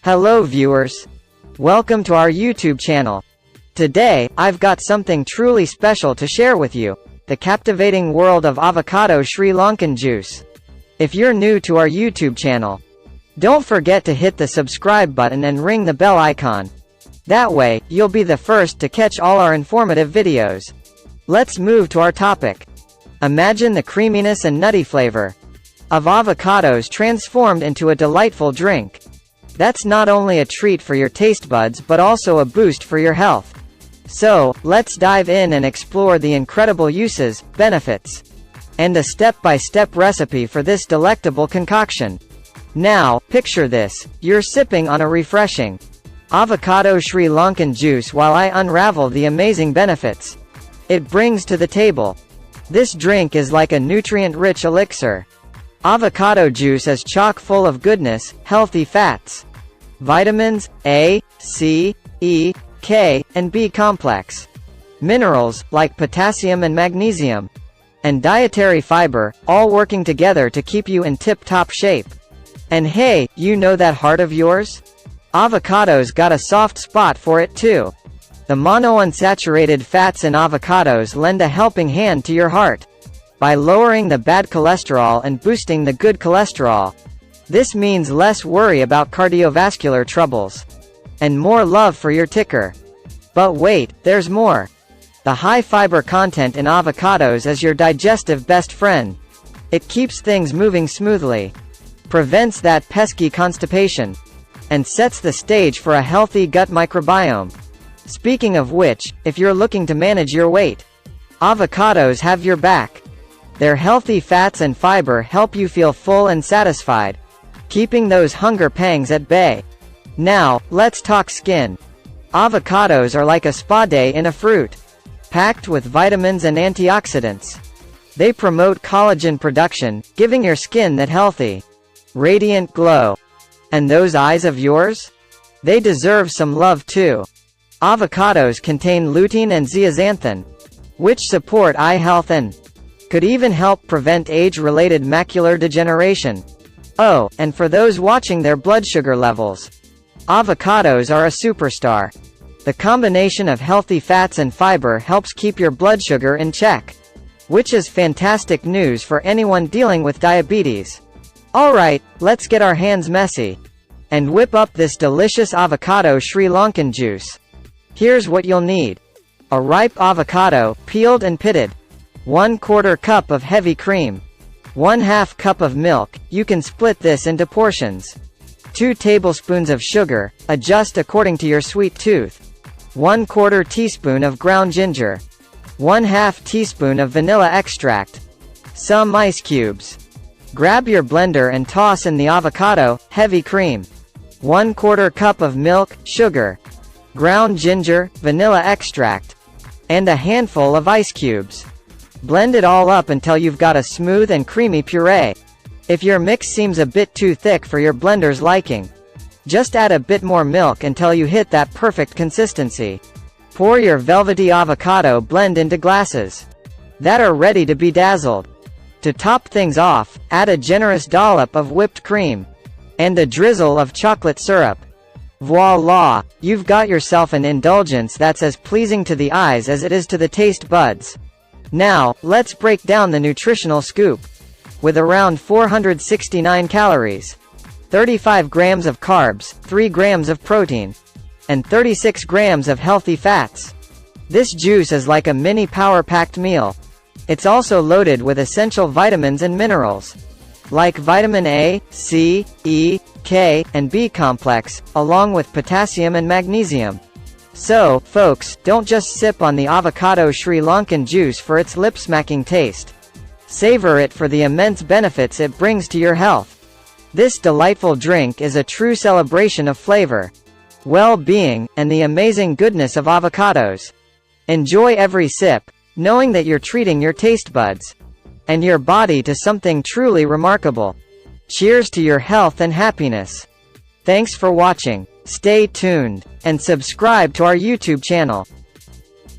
Hello viewers. Welcome to our YouTube channel. Today, I've got something truly special to share with you. The captivating world of Avocado Sri Lankan Juice. If you're new to our YouTube channel, don't forget to hit the subscribe button and ring the bell icon. That way, you'll be the first to catch all our informative videos. Let's move to our topic. Imagine the creaminess and nutty flavor of avocados transformed into a delightful drink. That's not only a treat for your taste buds but also a boost for your health. So, let's dive in and explore the incredible uses, benefits, and a step-by-step recipe for this delectable concoction. Now, picture this: you're sipping on a refreshing Avocado Sri Lankan juice while I unravel the amazing benefits it brings to the table. This drink is like a nutrient-rich elixir. Avocado juice is chock full of goodness, healthy fats, vitamins A, C, E, K, and B complex, minerals, like potassium and magnesium, and dietary fiber, all working together to keep you in tip-top shape. And hey, you know that heart of yours? Avocados got a soft spot for it too. The monounsaturated fats in avocados lend a helping hand to your heart by lowering the bad cholesterol and boosting the good cholesterol. This means less worry about cardiovascular troubles and more love for your ticker. But wait, there's more. The high fiber content in avocados is your digestive best friend. It keeps things moving smoothly, prevents that pesky constipation, and sets the stage for a healthy gut microbiome. Speaking of which, if you're looking to manage your weight, avocados have your back. Their healthy fats and fiber help you feel full and satisfied, keeping those hunger pangs at bay. Now, let's talk skin. Avocados are like a spa day in a fruit, packed with vitamins and antioxidants. They promote collagen production, giving your skin that healthy, radiant glow. And those eyes of yours? They deserve some love too. Avocados contain lutein and zeaxanthin, which support eye health and could even help prevent age-related macular degeneration. Oh, and for those watching their blood sugar levels, avocados are a superstar. The combination of healthy fats and fiber helps keep your blood sugar in check, which is fantastic news for anyone dealing with diabetes. Alright, let's get our hands messy and whip up this delicious avocado Sri Lankan juice. Here's what you'll need: a ripe avocado, peeled and pitted, 1/4 cup of heavy cream, 1/2 cup of milk, you can split this into portions, 2 tablespoons of sugar, adjust according to your sweet tooth, 1/4 teaspoon of ground ginger, 1/2 teaspoon of vanilla extract, some ice cubes. Grab your blender and toss in the avocado, heavy cream, 1/4 cup of milk, sugar, ground ginger, vanilla extract, and a handful of ice cubes. Blend it all up until you've got a smooth and creamy puree. If your mix seems a bit too thick for your blender's liking, just add a bit more milk until you hit that perfect consistency. Pour your velvety avocado blend into glasses that are ready to be dazzled. To top things off, add a generous dollop of whipped cream and a drizzle of chocolate syrup. Voila! You've got yourself an indulgence that's as pleasing to the eyes as it is to the taste buds. Now, let's break down the nutritional scoop. With around 469 calories, 35 grams of carbs, 3 grams of protein, and 36 grams of healthy fats, this juice is like a mini power-packed meal. It's also loaded with essential vitamins and minerals, like vitamin A, C, E, K, and B complex, along with potassium and magnesium. So, folks, don't just sip on the Avocado Sri Lankan juice for its lip-smacking taste. Savor it for the immense benefits it brings to your health. This delightful drink is a true celebration of flavor, well-being, and the amazing goodness of avocados. Enjoy every sip, knowing that you're treating your taste buds and your body to something truly remarkable. Cheers to your health and happiness. Thanks for watching. Stay tuned and subscribe to our YouTube channel.